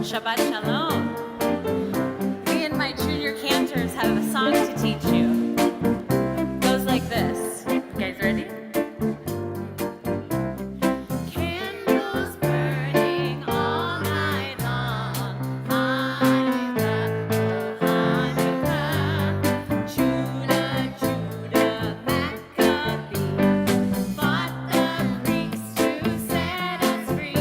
Shabbat Shalom. Me and my junior cantors have a song to teach you. It goes like this. You guys ready? Candles burning all night long. Hanukkah, oh Hanukkah. Judah, Judah, Maccabee. Fought the Greeks to set us free.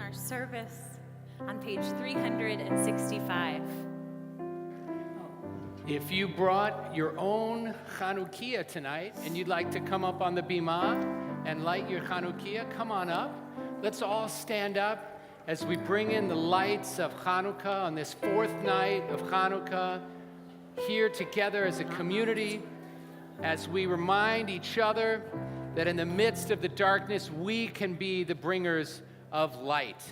Our service on page 365. If you brought your own Hanukkah tonight and you'd like to come up on the bima and light your Hanukkah, come on up. Let's all stand up as we bring in the lights of Hanukkah on this fourth night of Hanukkah, here together as a community, as we remind each other that in the midst of the darkness, we can be the bringers of light.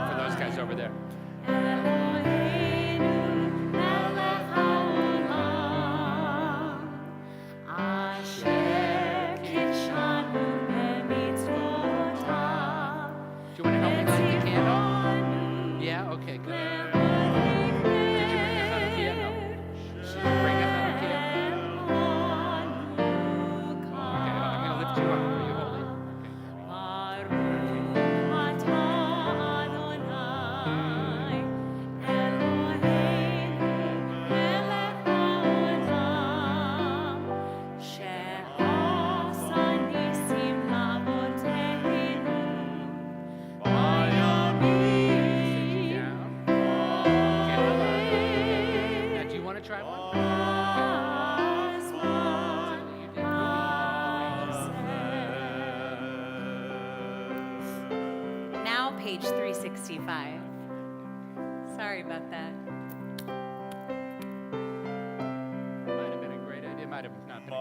For those guys over there. Do you want to help me light the candle? Yeah? Okay, good. Page 365. Sorry about that. Might have been a great idea. Might have not been a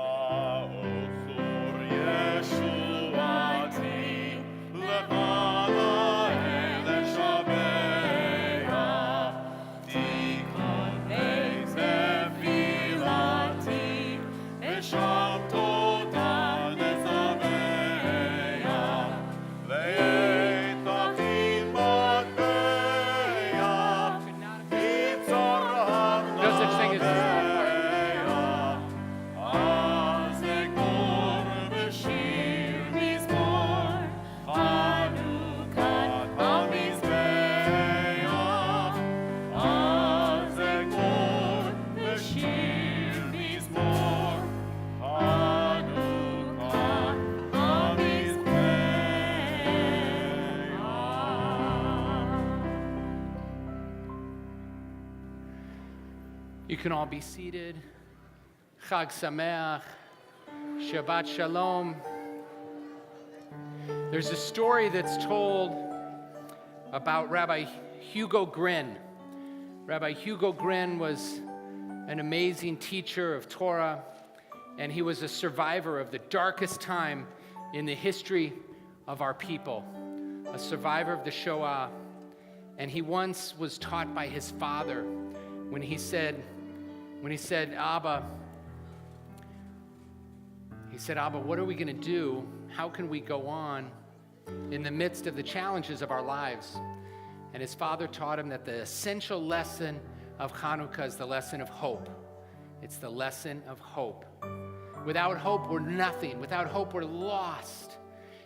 You can all be seated. Chag Sameach, Shabbat Shalom. There's a story that's told about Rabbi Hugo Grin. Rabbi Hugo Grin was an amazing teacher of Torah, and he was a survivor of the darkest time in the history of our people, a survivor of the Shoah. And he once was taught by his father when he said, when he said, Abba, what are we going to do? How can we go on in the midst of the challenges of our lives? And his father taught him that the essential lesson of Hanukkah is the lesson of hope. It's the lesson of hope. Without hope, we're nothing. Without hope, we're lost.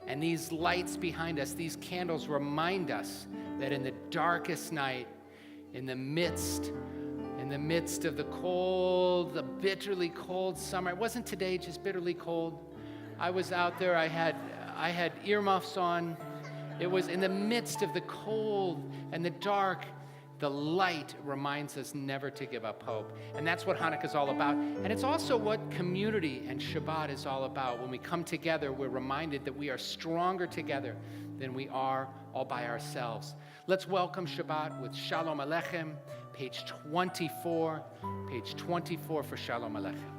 And these lights behind us, these candles remind us that in the darkest night, in the midst of the bitterly cold summer. It wasn't today, just bitterly cold. I was out there, I had earmuffs on. It was in the midst of the cold and the dark. The light reminds us never to give up hope. And that's what Hanukkah is all about. And it's also what community and Shabbat is all about. When we come together, we're reminded that we are stronger together than we are all by ourselves. Let's welcome Shabbat with Shalom Aleichem, page 24. Page 24 for Shalom Aleichem.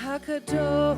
Hakadosh,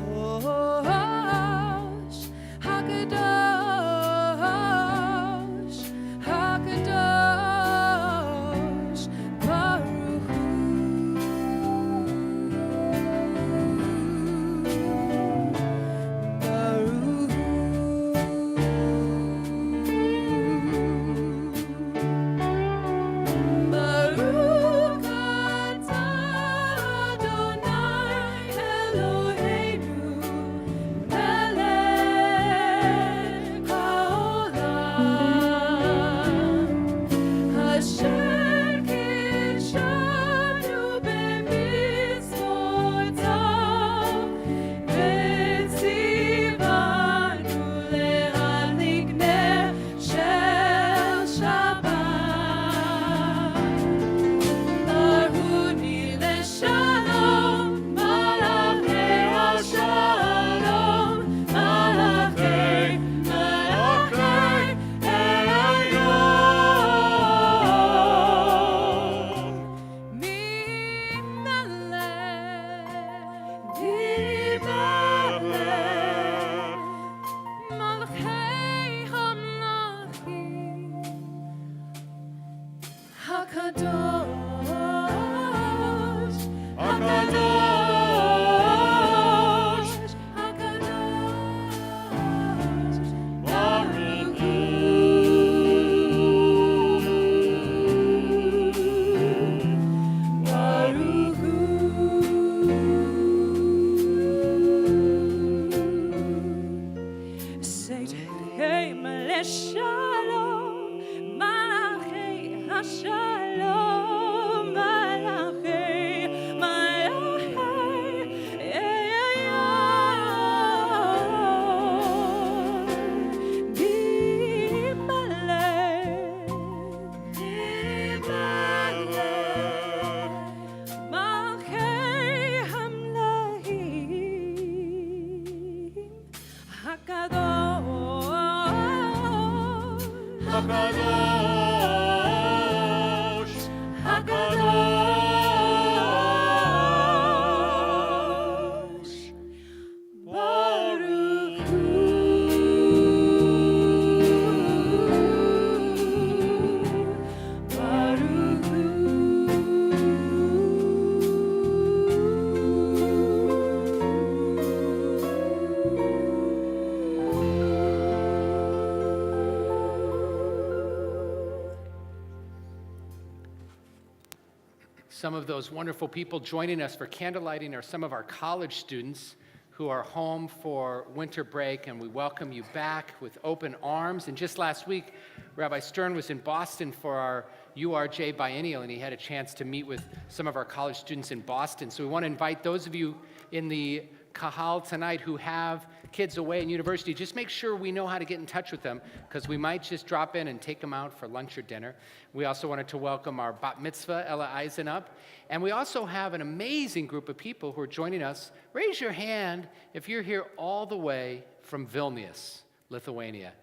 Some of those wonderful people joining us for candlelighting are some of our college students who are home for winter break, and we welcome you back with open arms. And just last week, Rabbi Stern was in Boston for our URJ biennial, and he had a chance to meet with some of our college students in Boston. So we want to invite those of you in the Kahal tonight who have kids away in university, just make sure we know how to get in touch with them, because we might just drop in and take them out for lunch or dinner. We also wanted to welcome our bat mitzvah, Ella Eisen, up. And we also have an amazing group of people who are joining us. Raise your hand if you're here all the way from Vilnius, Lithuania.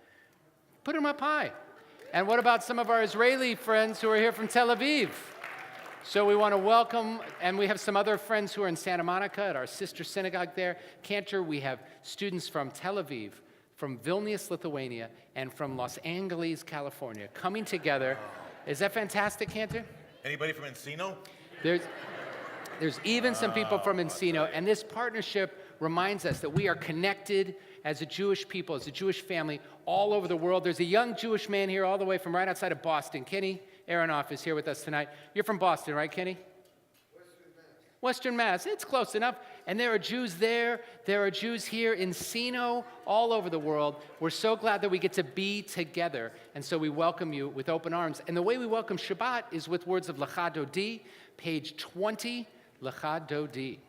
Put them up high. And what about some of our Israeli friends who are here from Tel Aviv? So we want to welcome, and we have some other friends who are in Santa Monica at our sister synagogue there. Cantor, we have students from Tel Aviv, from Vilnius, Lithuania, and from Los Angeles, California, coming together. Is that fantastic, Cantor? Anybody from Encino? There's even some people from Encino, and this partnership reminds us that we are connected as a Jewish people, as a Jewish family, all over the world. There's a young Jewish man here all the way from right outside of Boston. Kenny Aronoff is here with us tonight. You're from Boston, right, Kenny? Western Mass. It's close enough. And there are Jews there. There are Jews here in Encino, all over the world. We're so glad that we get to be together. And so we welcome you with open arms. And the way we welcome Shabbat is with words of Lecha Dodi, page 20, Lecha Dodi.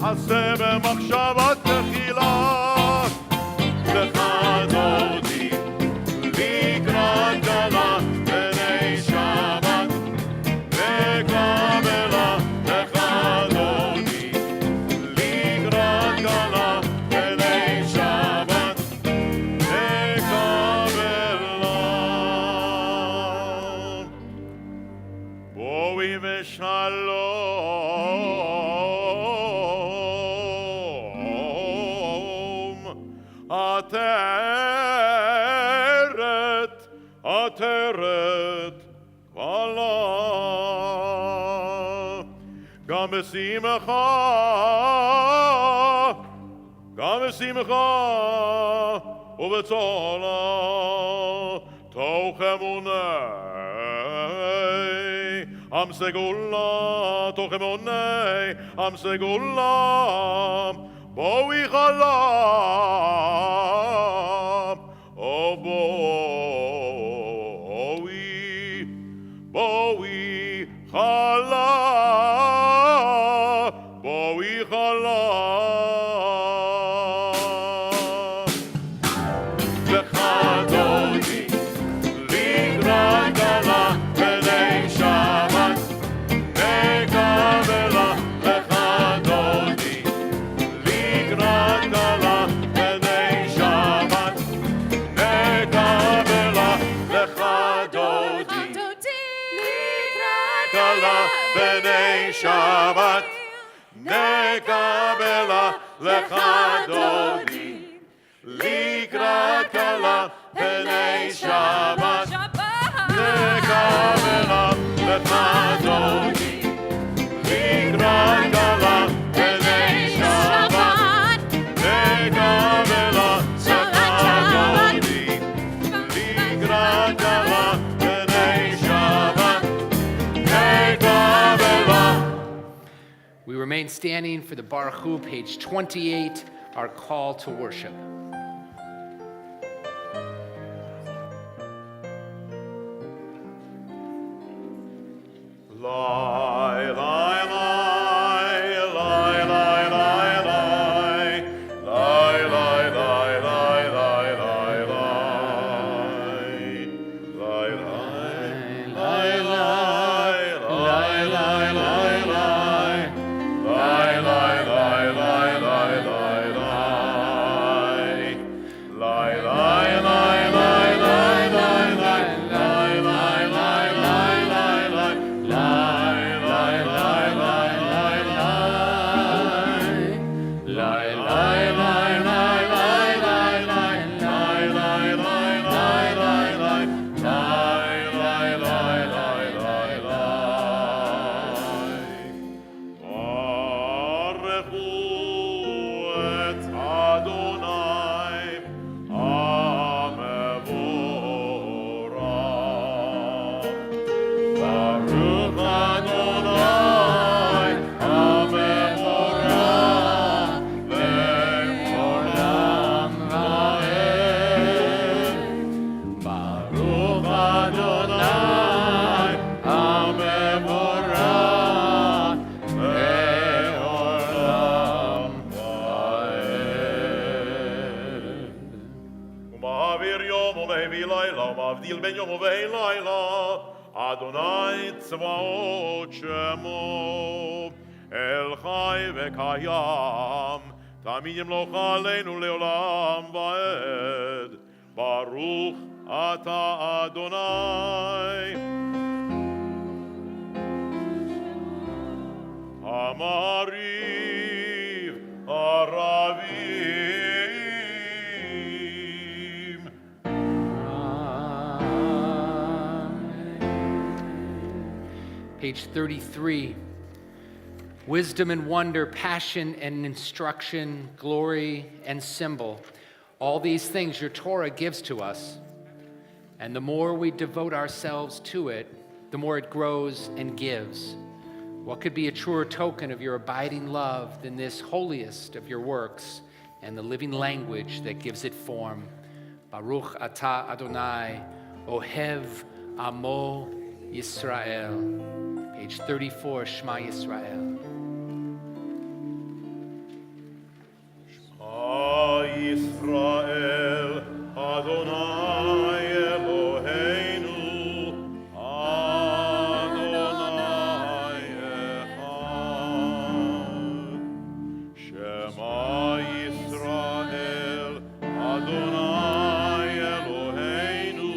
מעשה במחשבה תחילה לך דודי לקראת גלה בני שבת וקבלה לך דודי לקראת גלה בני שבת וקבלה בואי ושלום עטרת קבלה גם בשמחה ובצהלה תוך אמוני עם סגולה תוך אמוני עם סגולה בואי חלם או בואי חלה, בואי חלה. לך דודי, לקראת גלה בני שבת, נקבלה. לך דודי, לקראת גלה בני שבת, נקבלה. לך דודי. גלה בני שבת נקבלה לך דודי לקראת Lekala b'nei Shabbat. Shabbat. Lekavela lechadodi. Likrat kala b'nei Shabbat. Lekavela lechadodi. Likrat kala b'nei Shabbat. Lekavela. We remain standing for the Baruch Hu, page 28, our call to worship. Lie, lie, lie, lie, lie, lie, lie. Lie, lie, lie, lie, lie, lie, lie. Lie, lie, lie, lie, lie, lie, lie, lie. Lie, lie, lie, lie, lie, lie, lie. Lie, lie, lie, lie, lie, lie, lie. Lie, lie, lie, lie, lie, lie. Lie, lie, lie, lie, lie, lie. Lie, lie, lie, lie, lie, lie, lie. Lie, lie, lie, lie, lie, lie. Lie, lie, lie, lie, lie, lie. Baruchu et Adonai, Amevorach. Baruch Adonai, Amevorach, le'olam va'ed. Baruch Adonai, Amevorach, le'olam va'ed. ומעביר יום ומביא לילה, ומבדיל בין יום ובין לילה. אדוני צבאות שמו, אל חי וקיים, תמיד ימלוך עלינו לעולם ועד. ברוך אתה אדוני. המעריב הרבים. Page 33. Wisdom and wonder, passion and instruction, glory and symbol. All these things your Torah gives to us. And the more we devote ourselves to it, the more it grows and gives. What could be a truer token of your abiding love than this holiest of your works and the living language that gives it form? Baruch atah Adonai, Ohev Amo Yisrael. Page 34, Shema Yisrael. Yisrael, Adonai Eloheinu, Adonai Echad. Shema Yisrael, Adonai Eloheinu,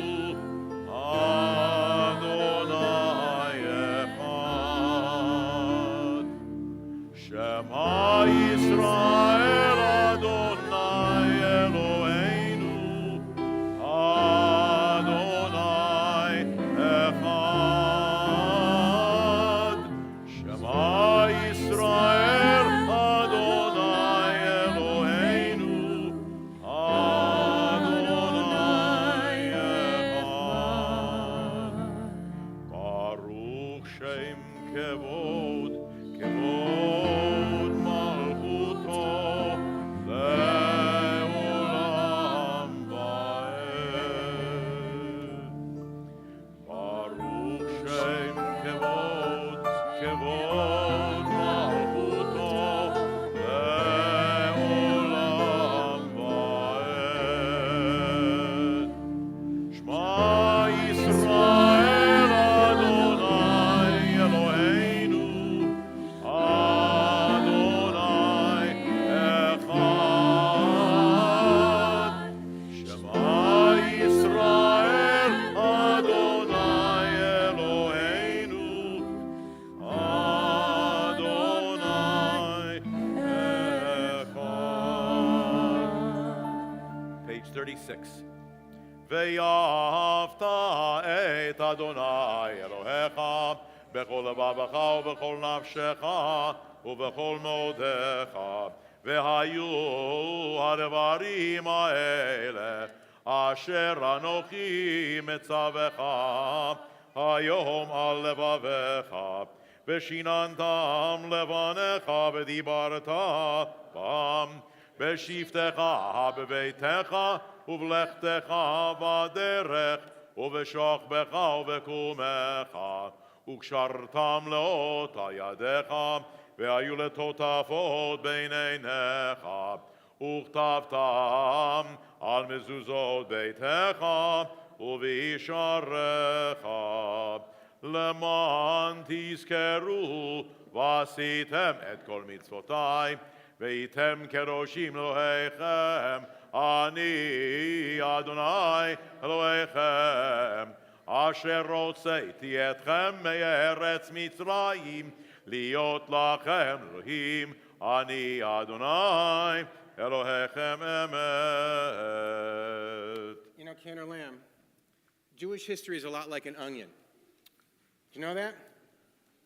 Adonai Echad. 36. ואהבת את אדוני אלוהיך בכל לבבך ובכל נפשך ובכל מאודך, והיו הדברים האלה אשר אנוכי מצווך היום על לבבך, ושיננתם לבניך ודיברת בם, בשבתך בביתך ובלכתך בדרך ובשוכבך ובקומך, וקשרתם לאותה ידיך, והיו לטוטפות בין עיניך, וכתבתם על מזוזות ביתך ובישעריך, למען תזכרו ועשיתם את כל מצוותי, והייתם כראשים אלוהיכם, אני אדוני אלוהיכם, אשר הוצאתי אתכם מארץ מצרים, להיות לכם אלוהים, אני אדוני אלוהיכם אמת. You know, Cantor Lamb, Jewish history is a lot like an onion. Do you know that?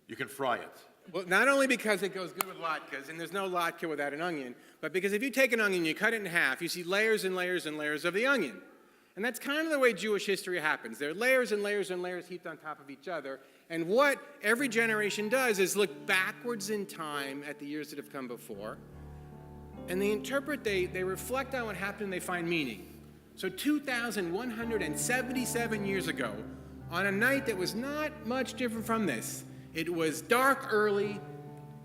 You can fry it. Well, not only because it goes good with latkes, and there's no latke without an onion, but because if you take an onion, you cut it in half, you see layers and layers and layers of the onion. And that's kind of the way Jewish history happens. There are layers and layers and layers heaped on top of each other. And what every generation does is look backwards in time at the years that have come before. And they interpret, they reflect on what happened, and they find meaning. So 2,177 years ago, on a night that was not much different from this, it was dark early,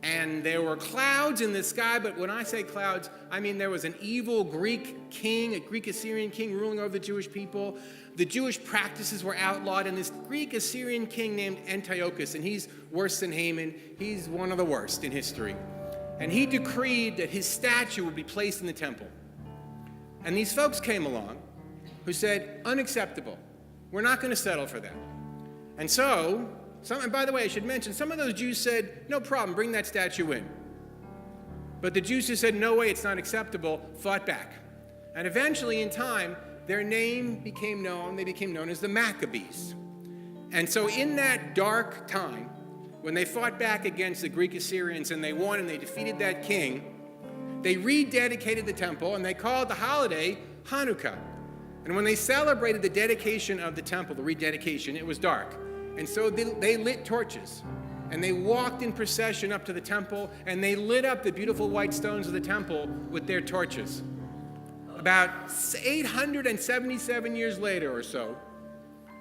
and there were clouds in the sky, but when I say clouds, I mean there was an evil Greek king, a Greek Assyrian king ruling over the Jewish people. The Jewish practices were outlawed, and this Greek Assyrian king named Antiochus, and he's worse than Haman, he's one of the worst in history. And he decreed that his statue would be placed in the temple. And these folks came along who said, unacceptable. We're not going to settle for that. And so, and by the way, I should mention, some of those Jews said, no problem, bring that statue in. But the Jews who said, no way, it's not acceptable, fought back. And eventually, in time, their name became known, they became known as the Maccabees. And so in that dark time, when they fought back against the Greek Assyrians and they won and they defeated that king, they rededicated the temple and they called the holiday Hanukkah. And when they celebrated the dedication of the temple, the rededication, it was dark. And so they lit torches, and they walked in procession up to the temple, and they lit up the beautiful white stones of the temple with their torches. About 877 years later or so,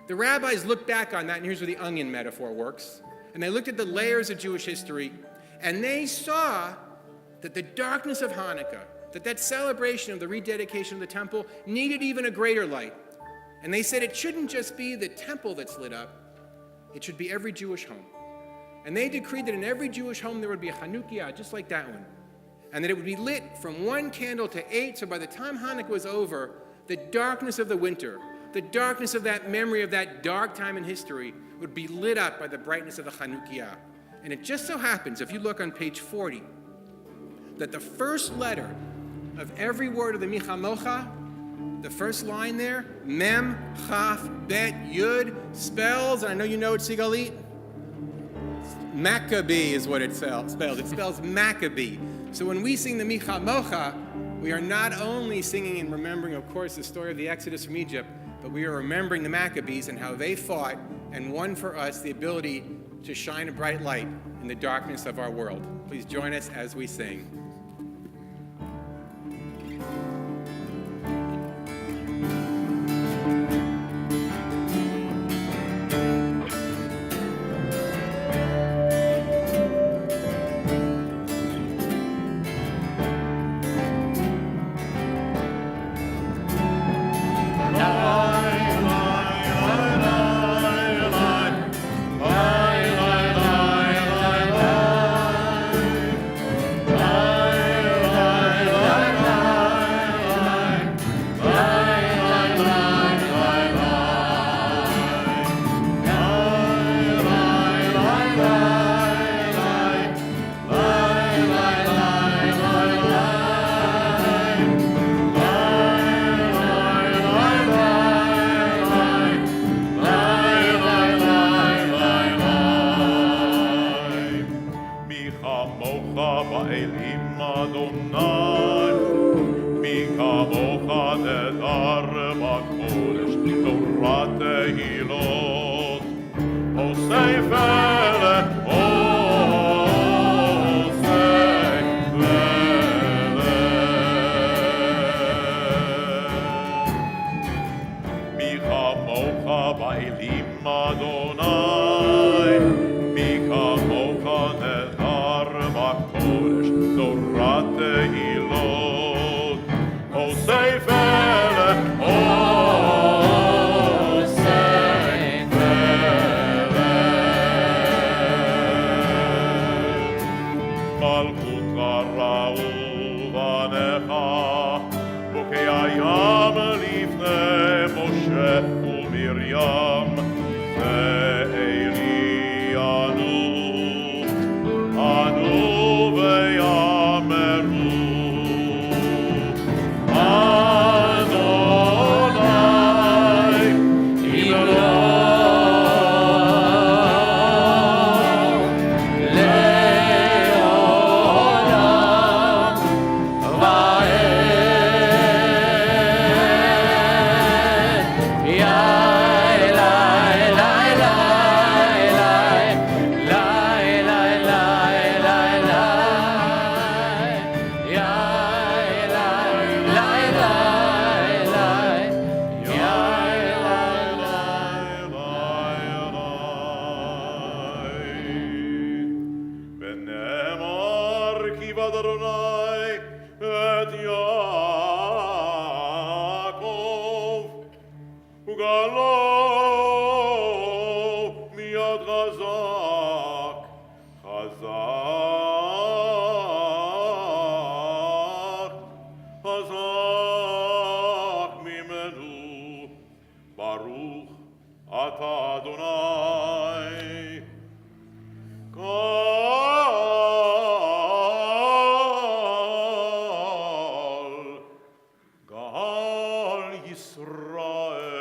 the rabbis looked back on that, and here's where the onion metaphor works, and they looked at the layers of Jewish history, and they saw that the darkness of Hanukkah, that celebration of the rededication of the temple needed even a greater light. And they said it shouldn't just be the temple that's lit up, it should be every Jewish home. And they decreed that in every Jewish home there would be a Hanukkah, just like that one. And that it would be lit from 1 candle to 8, so by the time Hanukkah was over, the darkness of the winter, the darkness of that memory of that dark time in history would be lit up by the brightness of the Hanukkah. And it just so happens, if you look on page 40, that the first letter of every word of the Michamocha, the first line there, Mem, Chaf, Bet, Yud, spells, and I know you know it, Sigalit, Maccabee is what it spells. It spells Maccabee. So when we sing the Michamocha, we are not only singing and remembering, of course, the story of the Exodus from Egypt, but we are remembering the Maccabees and how they fought and won for us the ability to shine a bright light in the darkness of our world. Please join us as we sing. Bye. בקודש תורת תהילות עושי פלא מי כמוך באלים אדוני מי כמוך נהדר בקודש תורת תהילות עושי פלא מלכות ראו בניך בוקי הים לפני משה ומרים ואלי ענו ויאמרו אדוני ונאמר כי בד אדוני את יעקב וגאלו מיד חזק חזק ממנו ברוך אתה אדוני גאל ישראל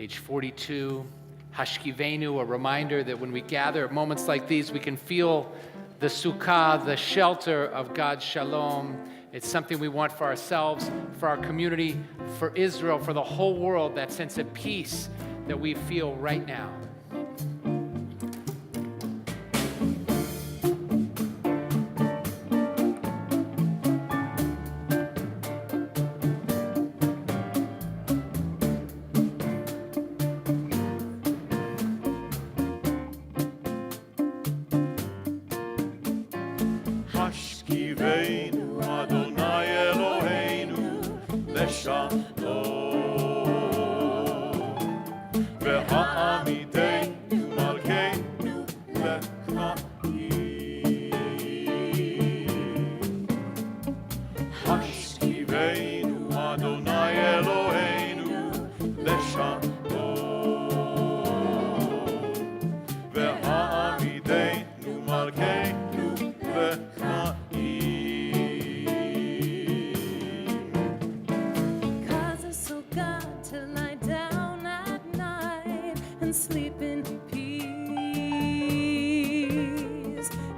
Page 42, Hashkivenu, a reminder that when we gather at moments like these, we can feel the sukkah, the shelter of God's shalom. It's something we want for ourselves, for our community, for Israel, for the whole world, that sense of peace that we feel right now. השכיבנו אדוני אלוהינו לשלום והעמידנו מלכנו לחיים השכיבנו אדוני אלוהינו לשלום והעמידנו מלכנו לחיים Cause it's so good to lie down at night and sleep in peace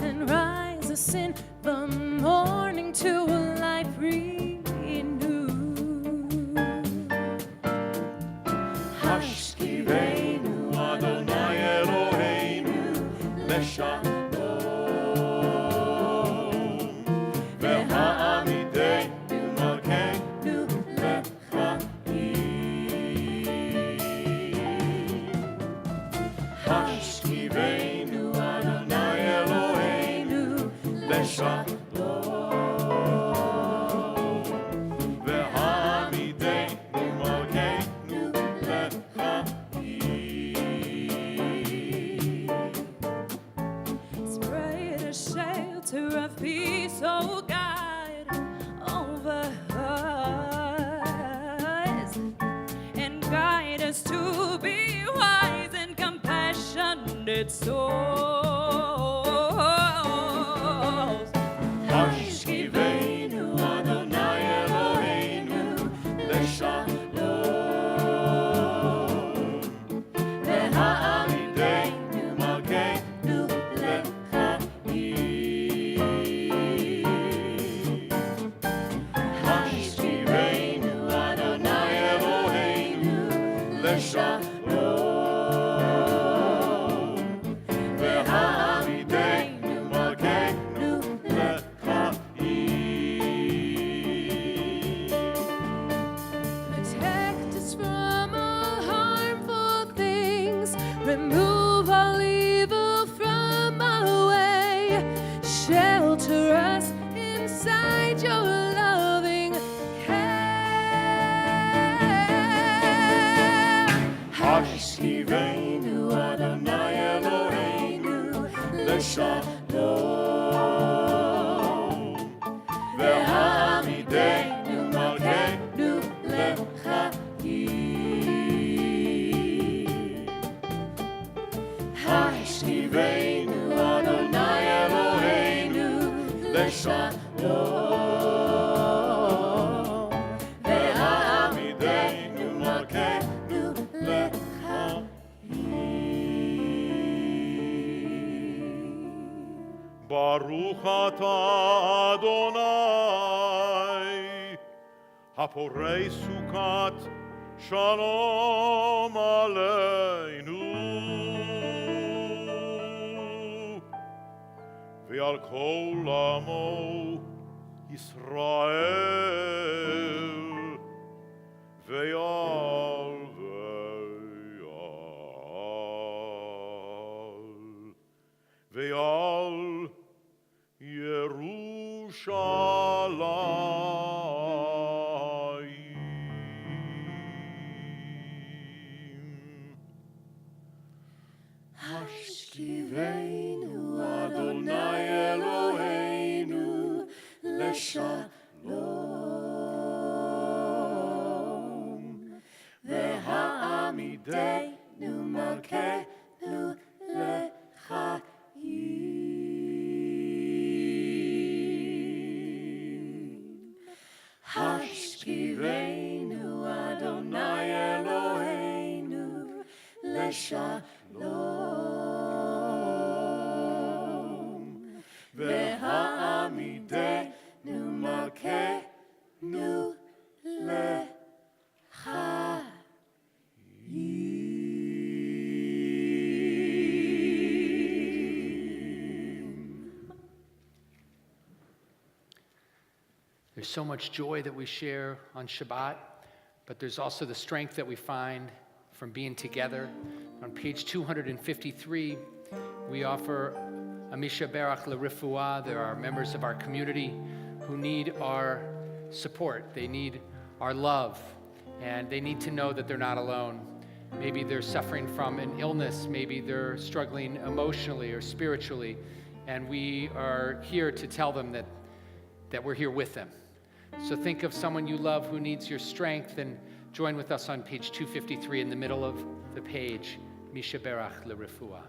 and rise us in the morning to a life renewed. השכיבנו אדוני אלוהינו לשלום והעמידנו מלכנו לחיים השכיבנו אדוני אלוהינו לשלום והעמידנו מלכנו לחיים Spread a shelter of peace, oh God, over us and guide us to to be wise and compassionate souls. Hashkivenu Adonai Eloheinu leshalom. Ve'ha'amideinu malkeinu lechaim. Hashkivenu Adonai Eloheinu leshalom. Ve'ha'amideinu malkeinu Protect us from all harmful things. Remove all evil from our way. Shelter us inside your loving care. Hashkivenu Adonai Eloheinu leshalom. Ve'ha'amideinu malkeinu lechaim. Hashkivenu Adonai Eloheinu leshalom. Ve'ha'amideinu malkeinu lechaim. Baruch atah Adonai, haporei sukat shalom aleinu, ve'al kol amo Yisrael, ve'al ve'al Yerushalayim. Hashkivenu Adonai Eloheinu leshalom. Ve'ha'amideinu malkeinu lechaim. Hashkivenu Adonai Eloheinu leshalom. Ve'ha'amideinu malkeinu lechaim. There's so much joy that we share on Shabbat, but there's also the strength that we find from being together. On page 253, we offer a Misha Berach LeRifuah. There are members of our community who need our support. They need our love, and they need to know that they're not alone. Maybe they're suffering from an illness. Maybe they're struggling emotionally or spiritually, and we are here to tell them that we're here with them. So think of someone you love who needs your strength, and join with us on page 253 in the middle of the page, Misha Berach LeRifuah.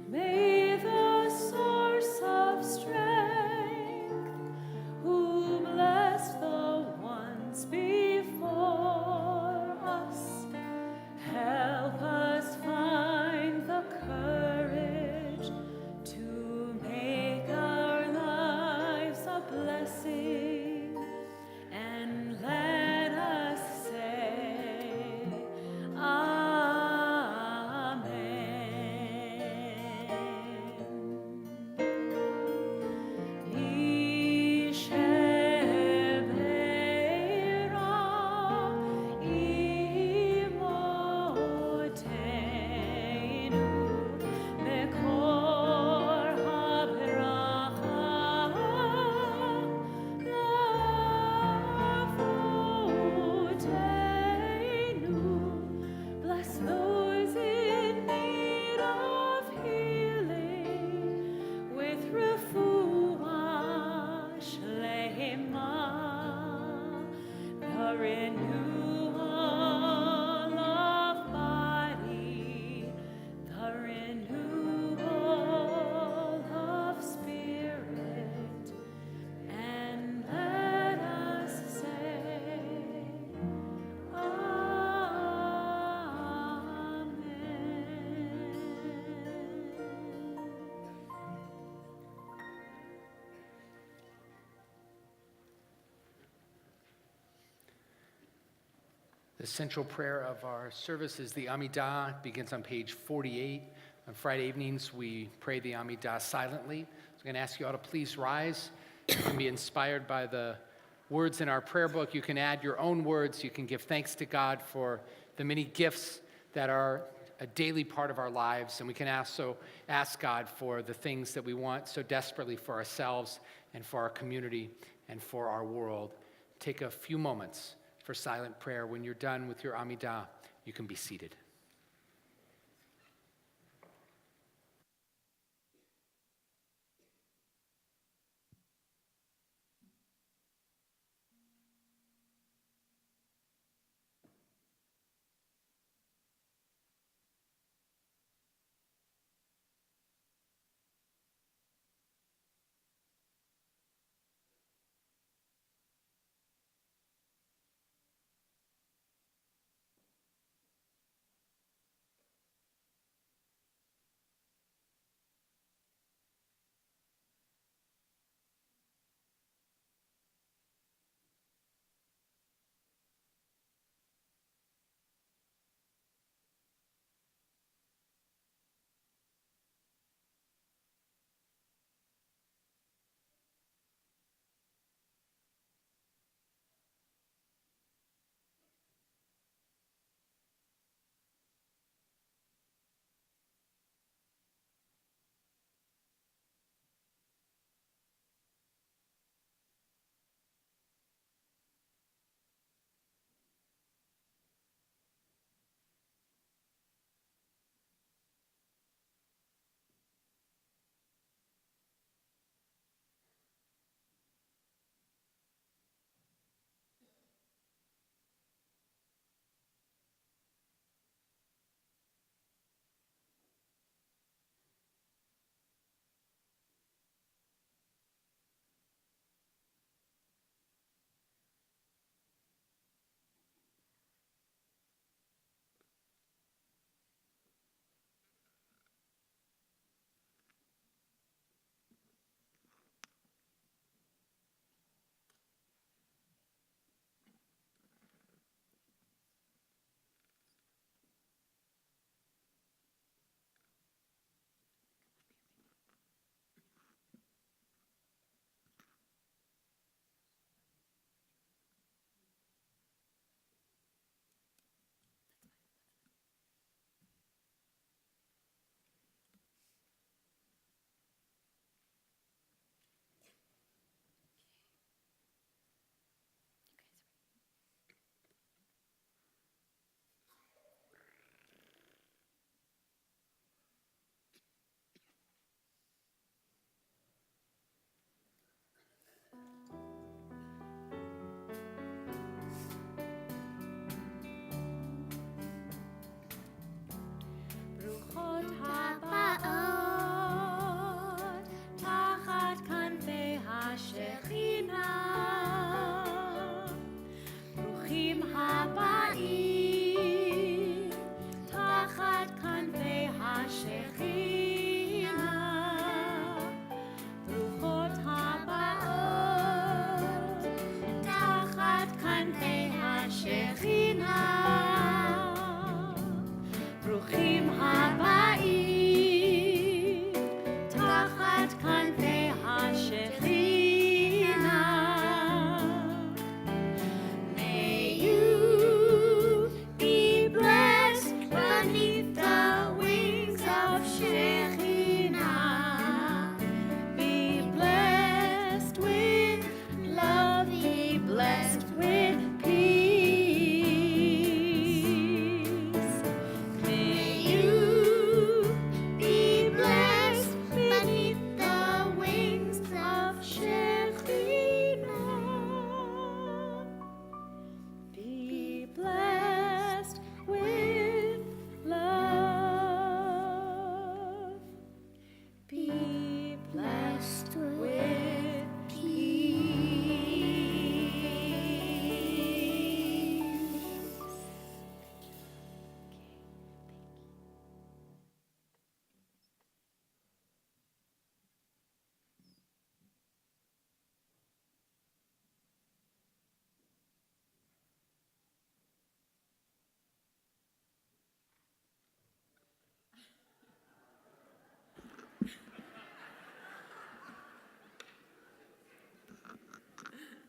May The central prayer of our service is the Amidah. It begins on page 48. On Friday evenings, we pray the Amidah silently. So I'm going to ask you all to please rise. You can be inspired by the words in our prayer book. You can add your own words. You can give thanks to God for the many gifts that are a daily part of our lives. And we can also ask God for the things that we want so desperately for ourselves and for our community and for our world. Take a few moments for silent prayer. When you're done with your Amidah, you can be seated.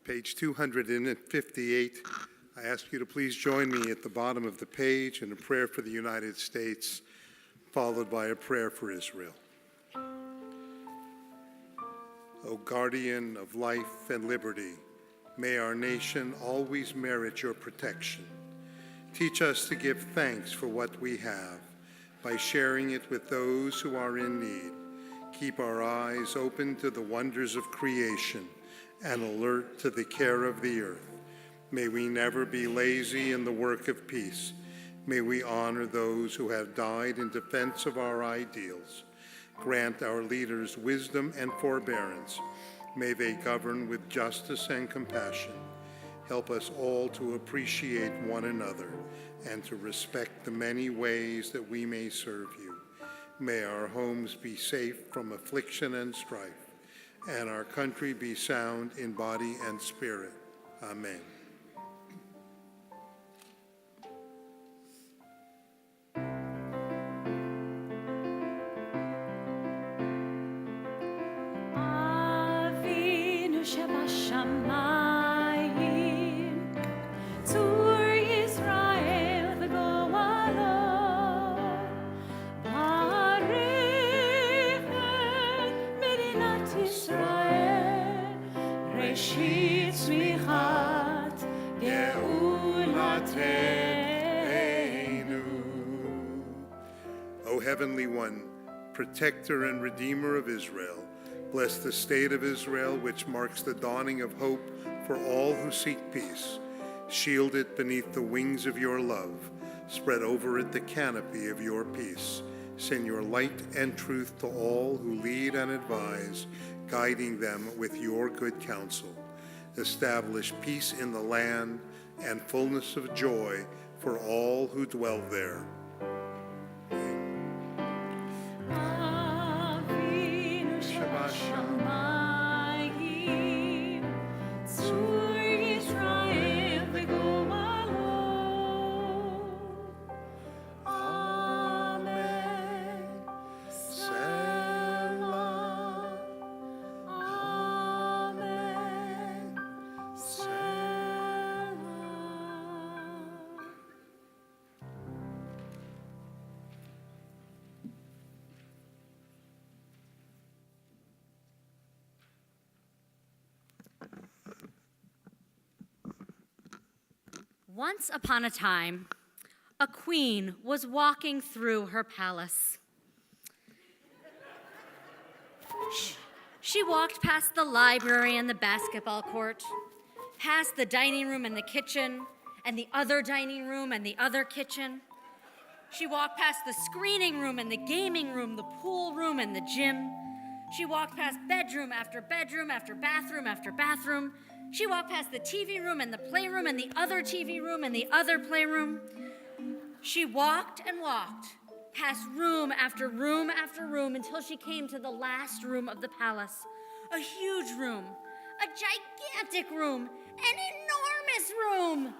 page 258. I ask you to please join me at the bottom of the page in a prayer for the United States, followed by a prayer for Israel. O guardian of life and liberty, may our nation always merit your protection. Teach us to give thanks for what we have by sharing it with those who are in need. Keep our eyes open to the wonders of creation and alert to the care of the earth. May we never be lazy in the work of peace. May we honor those who have died in defense of our ideals. Grant our leaders wisdom and forbearance. May they govern with justice and compassion. Help us all to appreciate one another and to respect the many ways that we may serve you. May our homes be safe from affliction and strife, and our country be sound in body and spirit. Amen. Avinu Shebashamayim, Tzur Yisrael v'goalo, Barech et Medinat Yisrael, Reshit Tzmichat Geulateinu. O Heavenly One, Protector and Redeemer of Israel, bless the state of Israel, which marks the dawning of hope for all who seek peace. Shield it beneath the wings of your love. Spread over it the canopy of your peace. Send your light and truth to all who lead and advise, guiding them with your good counsel. Establish peace in the land and fullness of joy for all who dwell there. Avinu Shebashamayim, Tzur Yisrael v'goalo. Amen. Selah. Amen. Selah. Once upon a time, a queen was walking through her palace. She walked past the library and the basketball court, past the dining room and the kitchen, and the other dining room and the other kitchen. She walked past the screening room and the gaming room, the pool room and the gym. She walked past bedroom after bedroom after bathroom after bathroom. She walked past the TV room and the playroom and the other TV room and the other playroom. She walked and walked past room after room after room until she came to the last room of the palace. A huge room, a gigantic room, an enormous room,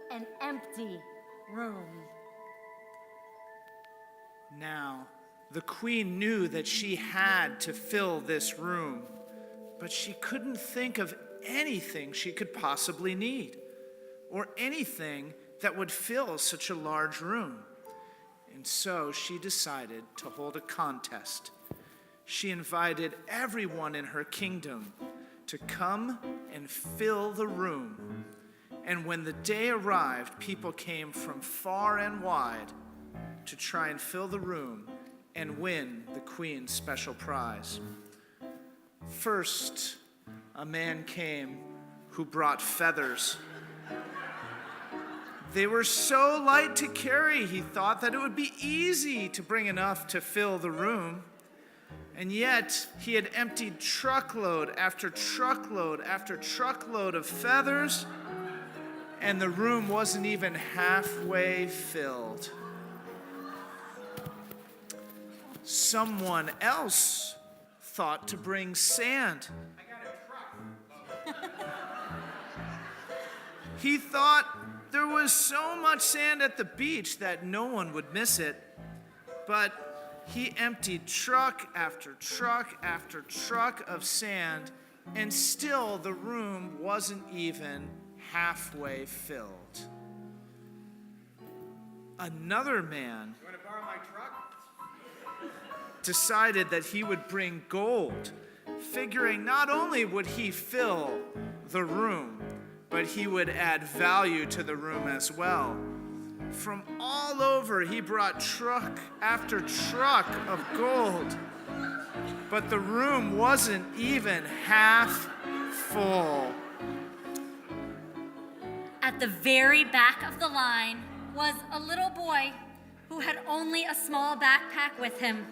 an empty room. Now, the queen knew that she had to fill this room, but she couldn't think of anything she could possibly need, or anything that would fill such a large room. And so she decided to hold a contest. She invited everyone in her kingdom to come and fill the room. And when the day arrived, people came from far and wide to try and fill the room and win the queen's special prize. First, a man came who brought feathers. They were so light to carry, he thought that it would be easy to bring enough to fill the room. And yet, he had emptied truckload after truckload after truckload of feathers, and the room wasn't even halfway filled. Someone else thought to bring sand. He thought there was so much sand at the beach that no one would miss it, but he emptied truck after truck after truck of sand and still the room wasn't even halfway filled. Another man You want to borrow my truck? decided that he would bring gold, figuring not only would he fill the room, but he would add value to the room as well. From all over, he brought truck after truck of gold, but the room wasn't even half full. At the very back of the line was a little boy who had only a small backpack with him.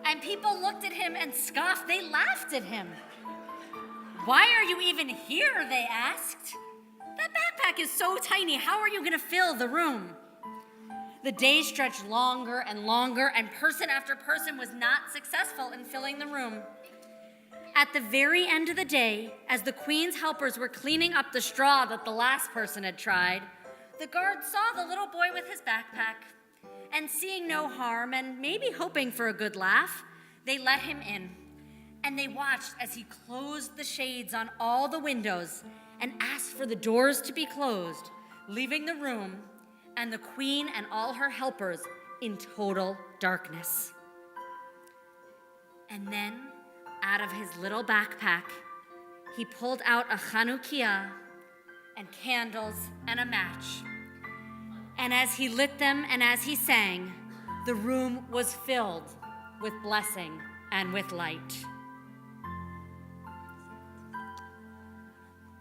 And people looked at him and scoffed. They laughed at him. "Why are you even here?" they asked. "That backpack is so tiny. How are you going to fill the room?" The days stretched longer and longer, and person after person was not successful in filling the room. At the very end of the day, as the queen's helpers were cleaning up the straw that the last person had tried, the guards saw the little boy with his backpack, and seeing no harm and maybe hoping for a good laugh, they let him in. And they watched as he closed the shades on all the windows and asked for the doors to be closed, leaving the room and the queen and all her helpers in total darkness. And then, out of his little backpack, he pulled out a Hanukkah and candles and a match. And as he lit them and as he sang, the room was filled with blessing and with light.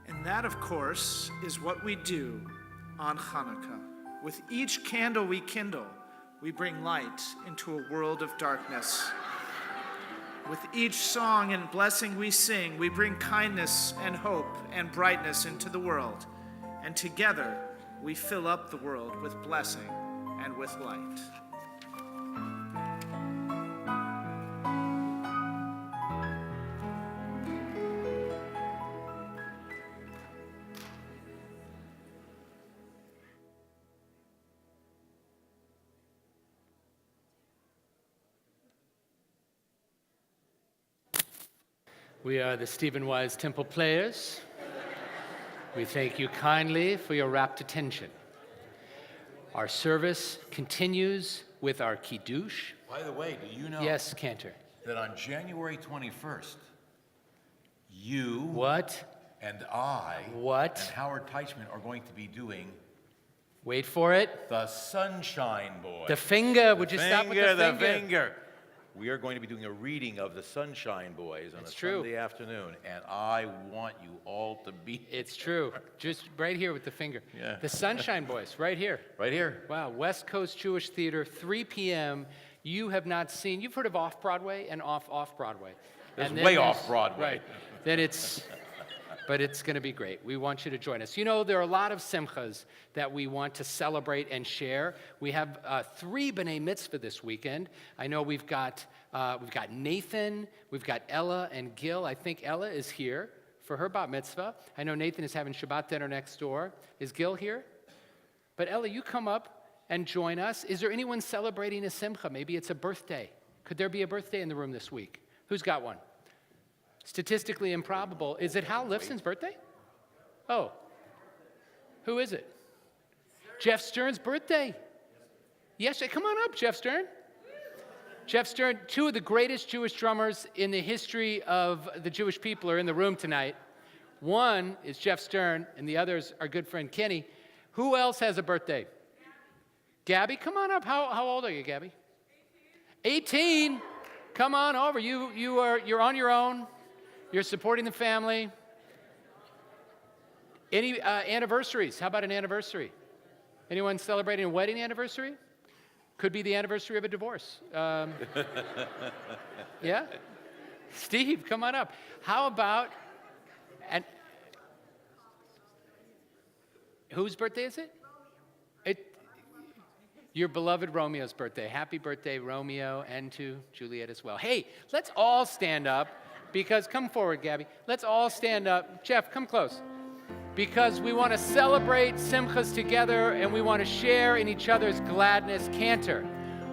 And that, of course, is what we do on Hanukkah. With each candle we kindle, we bring light into a world of darkness. With each song and blessing we sing, we bring kindness and hope and brightness into the world. And together, we fill up the world with blessing and with light. We are the Stephen Wise Temple Players. We thank you kindly for your rapt attention. Our service continues with our Kiddush. By the way, do you know Yes, Cantor. that on January 21st, you What? and I What? and Howard Teichman are going to be doing Wait for it. the Sunshine Boy. The finger. Would you stop with the finger? We are going to be doing a reading of the Sunshine Boys on It's a true. Sunday afternoon, and I want you all to be It's true. Just right here with the finger. Yeah. The Sunshine Boys, right here. right here. Wow, West Coast Jewish Theater, 3 p.m. You have not seen, you've heard of Off-Broadway and Off-Broadway. That's And then way there's- off-Broadway. Right. Then but it's going to be great. We want you to join us. You know, there are a lot of simchas that we want to celebrate and share. We have 3 B'nai Mitzvah this weekend. I know we've got Nathan, we've got Ella and Gil. I think Ella is here for her bat mitzvah. I know Nathan is having Shabbat dinner next door. Is Gil here? But Ella, you come up and join us. Is there anyone celebrating a simcha? Maybe it's a birthday. Could there be a birthday in the room this week? Who's got one? Statistically improbable. Is it Hal Lifson's birthday? Oh. Who is it? Jeff Stern's birthday. Yes, come on up, Jeff Stern. Jeff Stern, 2 of the greatest Jewish drummers in the history of the Jewish people are in the room tonight. One is Jeff Stern, and the others are good friend Kenny. Who else has a birthday? Gabby, come on up. How old are you, Gabby? 18. Come on over. You're on your own. You're supporting the family. Any anniversaries? How about an anniversary? Anyone celebrating a wedding anniversary? Could be the anniversary of a divorce. Yeah? Steve, come on up. How about, and whose birthday is it? Your beloved Romeo's birthday. Happy birthday, Romeo, and to Juliet as well. Hey, let's all stand up because, come forward, Gabby. Let's all stand up. Jeff, come close. Because we want to celebrate simchas together and we want to share in each other's gladness. Cantor,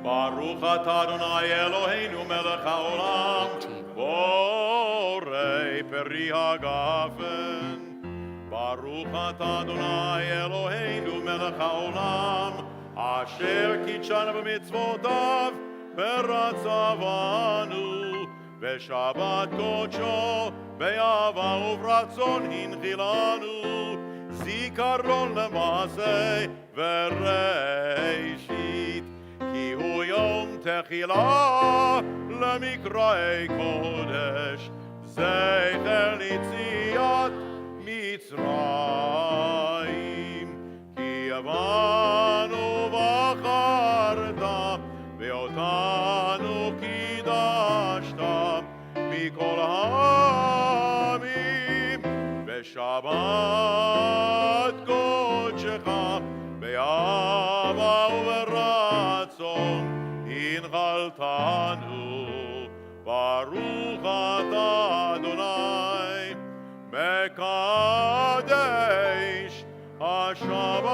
Baruch atah Adonai Eloheinu melech haolam, borei peri hagafen. Baruch atah Adonai Eloheinu melech haolam, asher kitshanu b'mitzvotav v'ratzavanu, v'shabbat kodsho be'ava uvratzon hinchilanu, zikaron lema'aseh v'reishit, ki hu yom techilah lemikrai kodesh, zecher litziat Mitzrayim, ki avanu v'acharta, ve'otanu kidashta, mikol ha'amim, ve'shabbat kodshecha, be'ava u'veratzon, hinchaltanu, baruch atah Adonai, Mekadesh HaShabbat.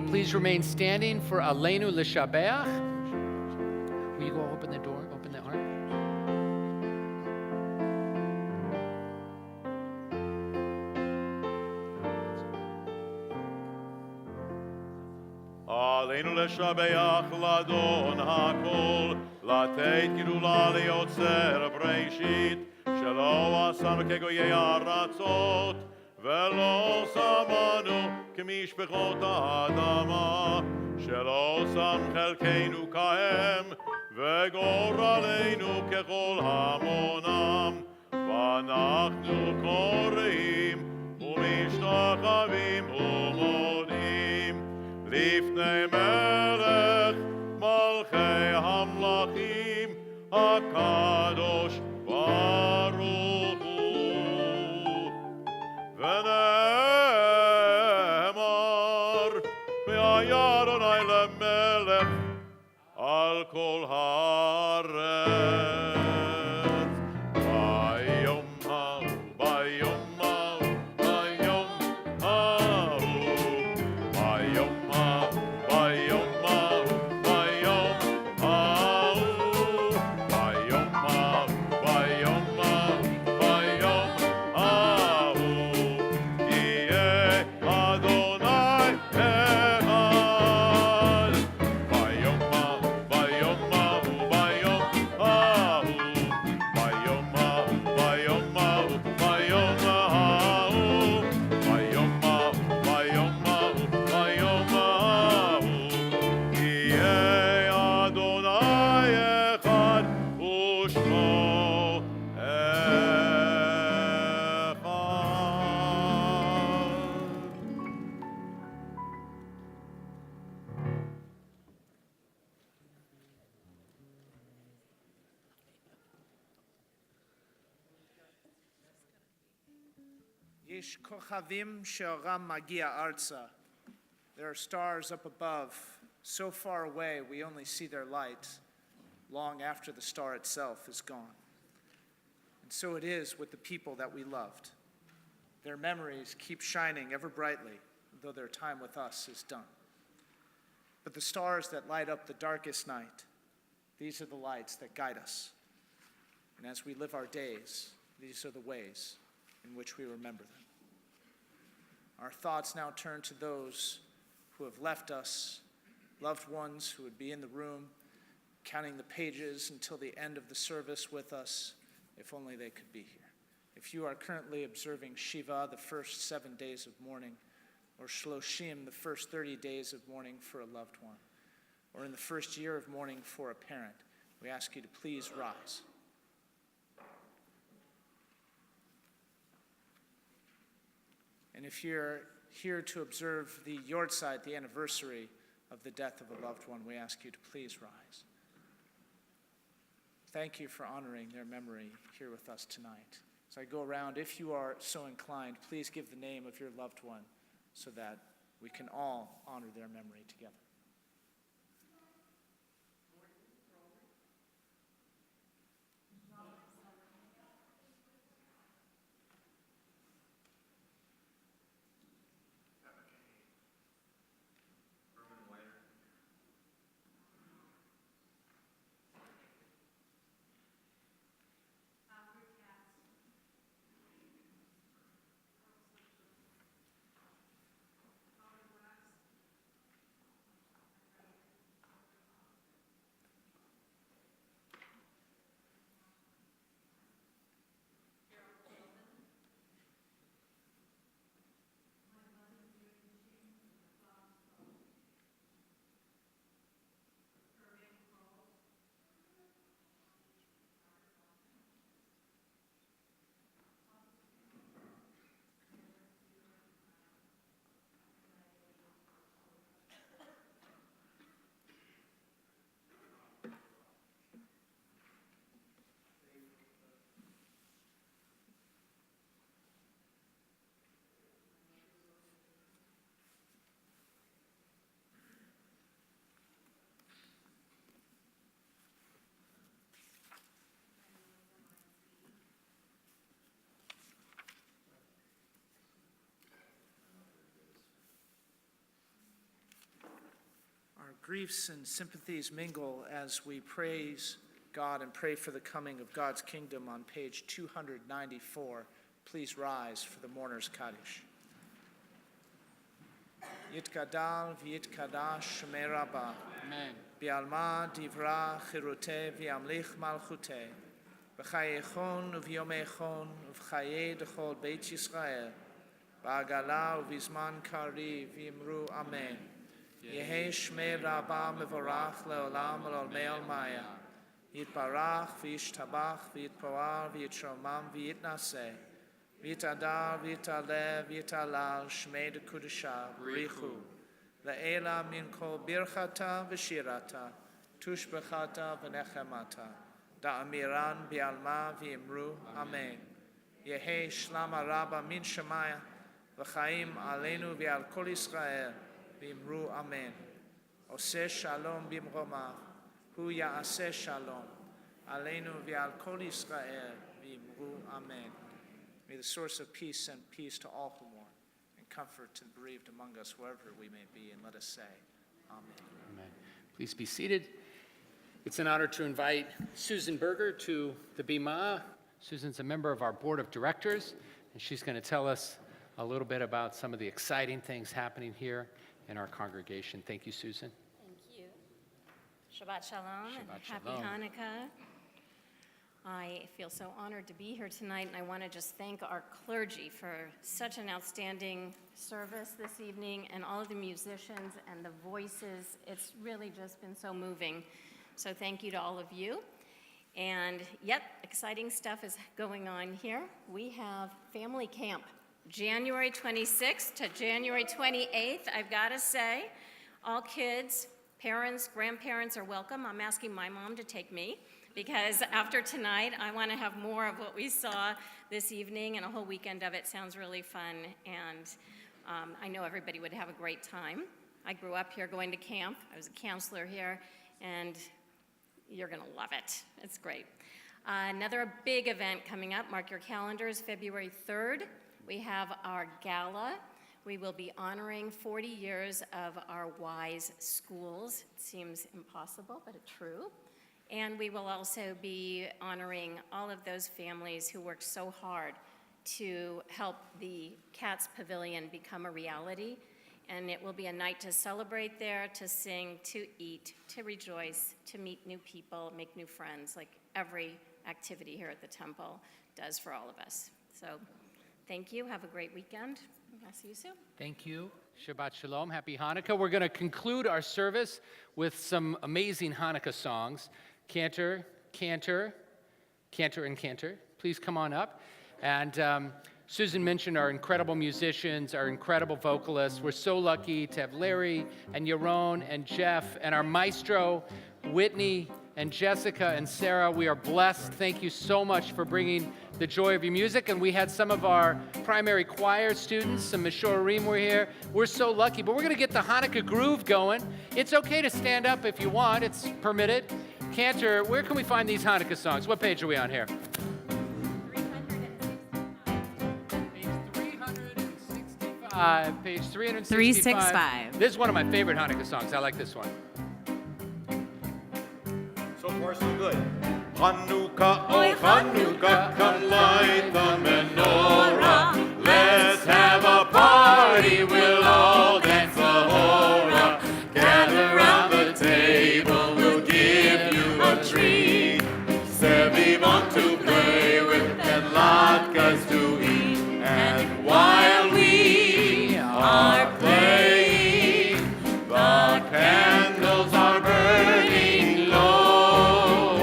Please remain standing for Aleinu L'Shabeach. Will you go open the door, open the ark? Aleinu L'Shabeach Ladon HaKol, לתת גדולה ליוצר בראשית, שלא עשנו כגויי הארצות, ולא שמנו כמשפחות האדמה, שלא שם חלקנו כהם, וגורלנו ככל המונם, ואנחנו קוראים ומשתחווים ומודים לפני מלך מלכי המלכים הקדוש ברוך הוא. ונאמר והיה אדוני למלך על כל הארץ. ביום ההוא, ביום ההוא, ביום ההוא, ביום ההוא, ביום ההוא, ביום ההוא, ביום ההוא, ביום ההוא, ביום ההוא, יהיה אדוני אחד. ביום ההוא, ביום ההוא, ביום ההוא, ביום ההוא, ביום ההוא, ביום ההוא, ביום ההוא, ביום ההוא, ביום ההוא, יהיה אדוני אחד ושמו אחד. Yesh kochavim she'oram magia arza. There are stars up above, so far away we only see their light long after the star itself is gone. And so it is with the people that we loved. Their memories keep shining ever brightly, though their time with us is done. But the stars that light up the darkest night, these are the lights that guide us. And as we live our days, these are the ways in which we remember them. Our thoughts now turn to those who have left us, loved ones who would be in the room, counting the pages until the end of the service with us, if only they could be here. If you are currently observing Shiva, the first 7 days of mourning, or Shloshim, the first 30 days of mourning for a loved one, or in the first year of mourning for a parent, we ask you to please rise. And if you're here to observe the Yortzeit, the anniversary of the death of a loved one, we ask you to please rise. Thank you for honoring their memory here with us tonight. As I go around, if you are so inclined, please give the name of your loved one so that we can all honor their memory together. griefs and sympathies mingle as we praise God and pray for the coming of God's kingdom on page 294. Please rise for the mourner's Kaddish. Yitkadal v'yitkadash shemei Rabbah. Amen. Bi'alma divra chirute v'yamlich malchute. B'chayechon uv'yomechon uv'chaye dechol Beit Yisrael. Ba'agala uv'izman kari v'yimru amen. Yehe shmei Rabbah mevorach leolam olmei olmaya. Yitbarach v'yishtabach v'yitpoar v'yitromam v'yitnaseh. V'yitadar v'yitaleh v'yitalal shmei dekudesha b'richu. Le'ela min kol birchata v'shirata. Tushbechata v'nechemata. Da'amiran bi'alma v'yimru amen. Yehe shlama Rabbah min shemaya. V'chaim aleinu v'al kol Yisrael. V'yimru amen. Oseh shalom b'mromav. Hu ya'aseh shalom. Aleinu v'al kol Yisrael. V'yimru amen. May the source of peace send peace to all who mourn and comfort to the bereaved among us wherever we may be. And let us say, amen. Amen. Please be seated. It's an honor to invite Susan Berger to the Bima. Susan's a member of our board of directors, and she's going to tell us a little bit about some of the exciting things happening here in our congregation. Thank you, Susan. Thank you. Shabbat shalom and Shabbat happy shalom. Hanukkah. I feel so honored to be here tonight, and I want to just thank our clergy for such an outstanding service this evening, and all of the musicians and the voices. It's really just been so moving. So thank you to all of you. And yep, exciting stuff is going on here. We have family camp, January 26th to January 28th. I've got to say, all kids, parents, grandparents are welcome. I'm asking my mom to take me, because after tonight, I want to have more of what we saw this evening, and a whole weekend of it sounds really fun, and I know everybody would have a great time. I grew up here going to camp. I was a counselor here, and you're going to love it. It's great. Another big event coming up, mark your calendars, February 3rd. We have our gala. We will be honoring 40 years of our WISE schools. It seems impossible, but it's true. And we will also be honoring all of those families who worked so hard to help the Cats Pavilion become a reality. And it will be a night to celebrate there, to sing, to eat, to rejoice, to meet new people, make new friends, like every activity here at the temple does for all of us. So thank you. Have a great weekend. I'll see you soon. Thank you. Shabbat shalom. Happy Hanukkah. We're going to conclude our service with some amazing Hanukkah songs. Cantor, cantor, cantor, and cantor. Please come on up. And Susan mentioned our incredible musicians, our incredible vocalists. We're so lucky to have Larry and Yaron and Jeff and our maestro, Whitney and Jessica and Sarah. We are blessed. Thank you so much for bringing the joy of your music. And we had some of our primary choir students, some Mishorim were here. We're so lucky. But we're going to get the Hanukkah groove going. It's okay to stand up if you want. It's permitted. Cantor, where can we find these Hanukkah songs? What page are we on here? 365. Page 365. 365. This is one of my favorite Hanukkah songs. I like this one. So far, so good. Hanukkah, oh Hanukkah, come light the menorah. Let's have a party, we'll all dance the hora. Gather round the table, we'll give you a treat. Sevivon to play with and latkes to eat. And while we are playing, the candles are burning low.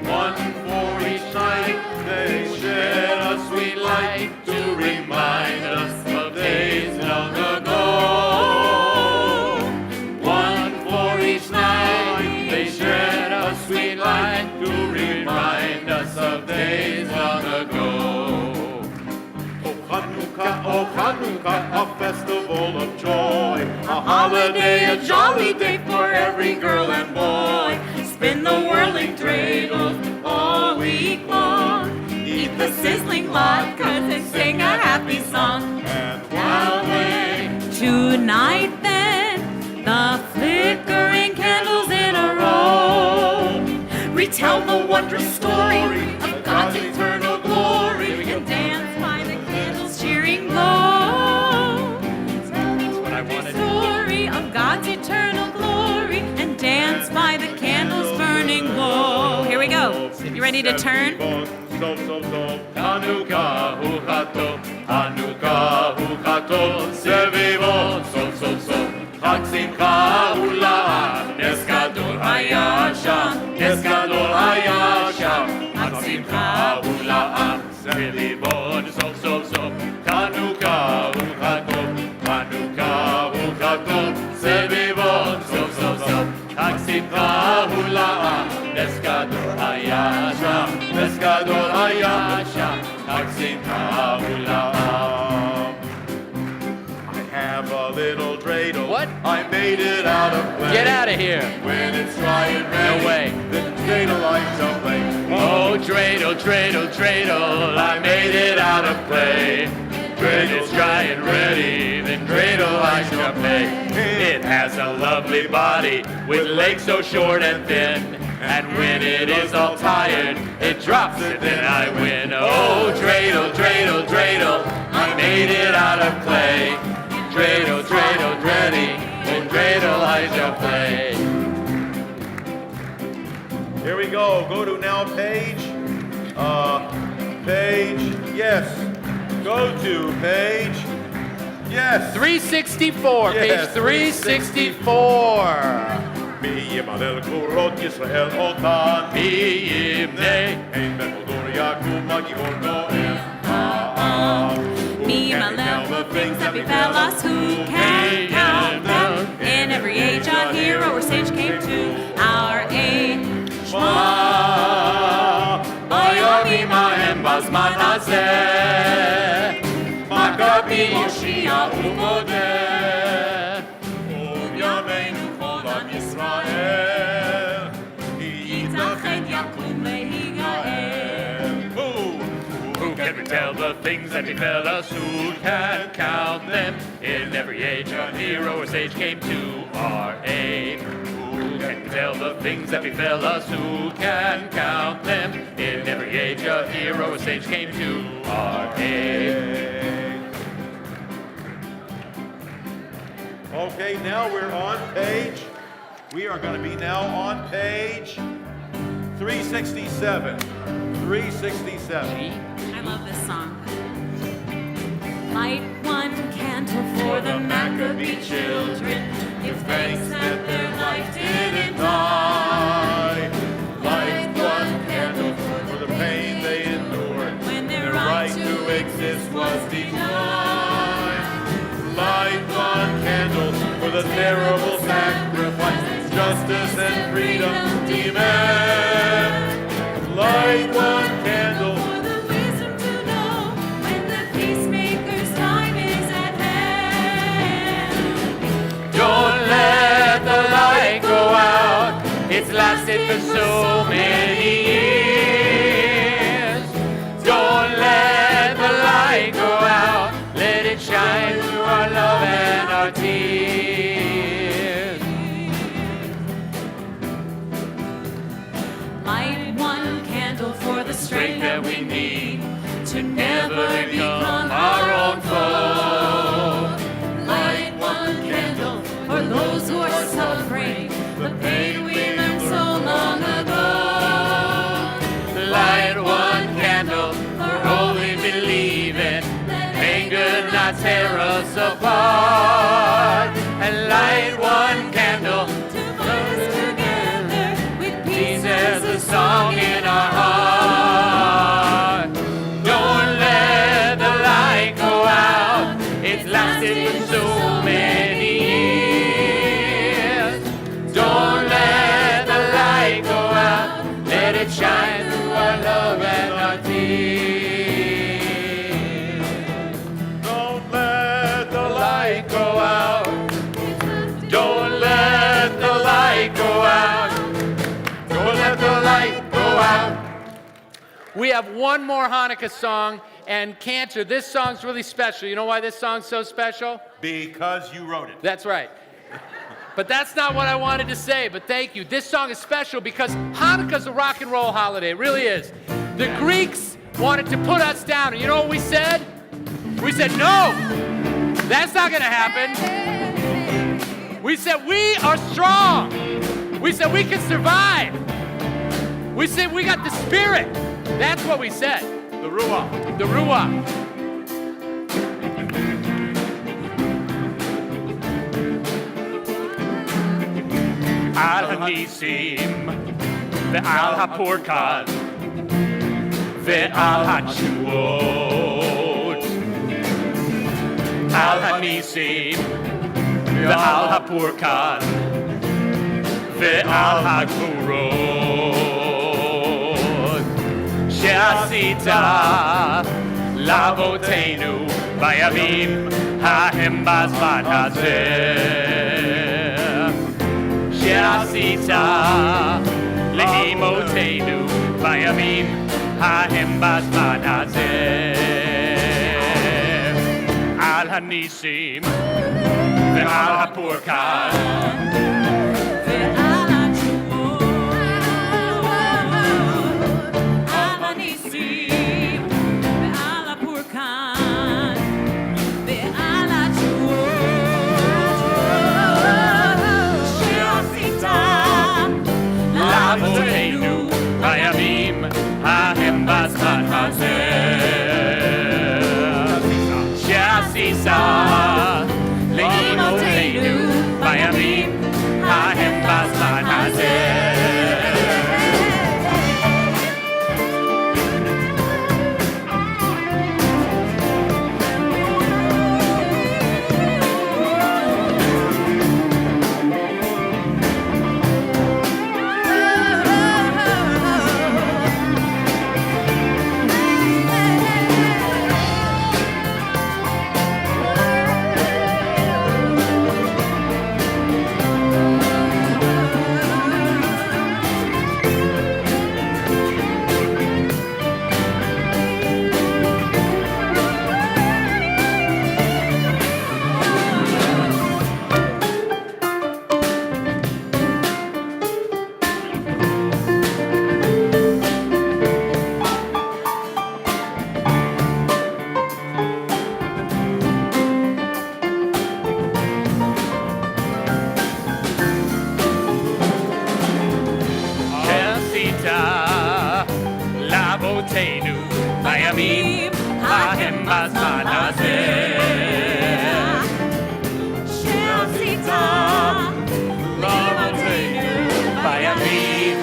One for each night, they shed a sweet light to remind us of days long ago. One for each night, they shed a sweet light to remind us of days long ago. Oh Hanukkah, a festival of joy, a holiday, a jolly day for every girl and boy. Spin the whirling dreidels all week long. Eat the sizzling latkes and sing a happy song. And while they Tonight then, the flicker tell the wondrous story of God's eternal glory and dance by the candles' cheering glow. Tell what I the wanted. story of God's eternal glory and dance by the candles burning low. Here we go. You ready to turn? Hanukkah hu chatov, Hanukkah hu chatov, סביבו סוף סוף סוף. חג שמחה הוא לעם, נס גדול היה שם, נס גדול היה שם. חג שמחה הוא לעם, סביבו סוף סוף סוף. חנוכה הוא חטוב, חנוכה הוא חטוב, סביבו סוף סוף סוף. חג שמחה הוא לעם, נס גדול היה שם, נס גדול היה שם. חג שמחה הוא לעם. Have a little dreidel. What? I made it out of clay. Get out of here. When it's dry and ready, No way. the dreidel I shall play. Oh, dreidel, dreidel, dreidel, I made it out of clay. When it's dry and ready, then dreidel I shall play. It has a lovely body with legs so short and thin. And when it is all tired, it drops and then I win. Oh, dreidel, dreidel, dreidel, I made it out of clay. Dreidel, dreidel, dreidel, and dreidel I shall play. Here we go. Go to now page. Page. Yes. Go to page. Yes. 364, Yes, page 364. מי ימלל גבורות ישראל אותן. מי יבנה אין בן דור יקום הגיבור נואם. Me, my love, the things that befell us, who can count them? In every age a hero or sage came to our aid. שמע, בימים ההם בזמן הזה, מכבי יושיע ומודה, ובימינו כל עם ישראל, יתאחד יקום להיגאל. Who can tell the things that befell us? Who can count them? In every age a hero or sage came to our aid. Who can tell the things that befell us? Who can count them? In every age a hero or sage came to our aid. Okay, now we're on page. We are going to be now on page 367. 367. I love this song. Light one candle for the Maccabee children. Give thanks that their life didn't die. light one candle for the pain they endured, When their their right to exist was denied. Light one candle for the terrible sacrifice justice and freedom demand. Light one candle. For the wisdom to know when the peacemaker's time is at hand. Don't let the light go out. It's lasted for so many years. Don't let the light go out. Let it shine through our love and our tears. Light one candle for the strength that we need to never become our own foe. Light one candle for those who are suffering the pain we learned so long ago. Light one candle for all we believe in. Anger not tear us apart. And light one candle To bind us together with peace as a song in our heart. Don't let the light go out. It's lasted for so many years. Don't let the light go out. Let it shine through our love and our tears. Don't let the light Go out. Don't let the light go out. Don't let the light go out. We have one more Hanukkah song, and Cantor, this song's really special. You know why this song's so special? Because you wrote it. That's right. But that's not what I wanted to say, but thank you. This song is special because Hanukkah's a rock and roll holiday. It really is. The Greeks wanted to put us down, and you know what we said? We said, no, that's not going to happen. We said, we are strong. We said, we can survive. We said, we got the spirit. That's what we said. The Ruach. The Ruach. Al hanisim ve'al hapurkan ve'al hatshuot. Al hanisim ve'al hapurkan ve'al hagvurot she'asita lavoteinu bayamim ha'hem bazman hazeh. שעשית לאמותינו בימים ההם בזמן הזה על הניסים ועל הפורקן ועל התשובות, על הניסים ועל הפורקן ועל התשובות אבותינו בימים ההם בזמן הזה שעשית לאמותינו בימים ההם בזמן הזה. לאבותינו בימים ההם בזמן הזה שעשית לאבותינו בימים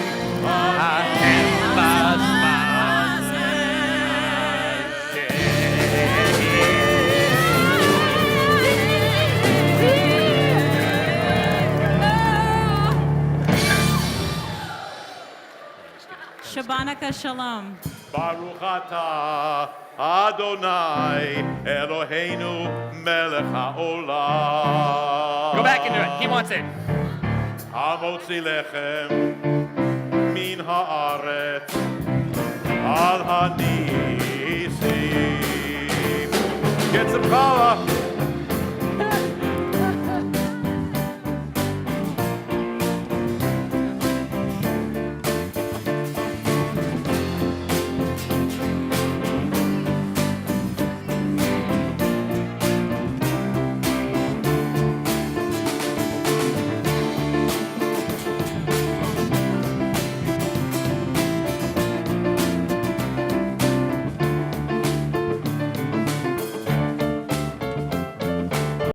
ההם בזמן Shabbanukkah Shalom. Baruch atah Adonai Eloheinu melech haolam. Go back into it. He wants it. Hamotzi lechem min haaretz al hanisim. Get some power.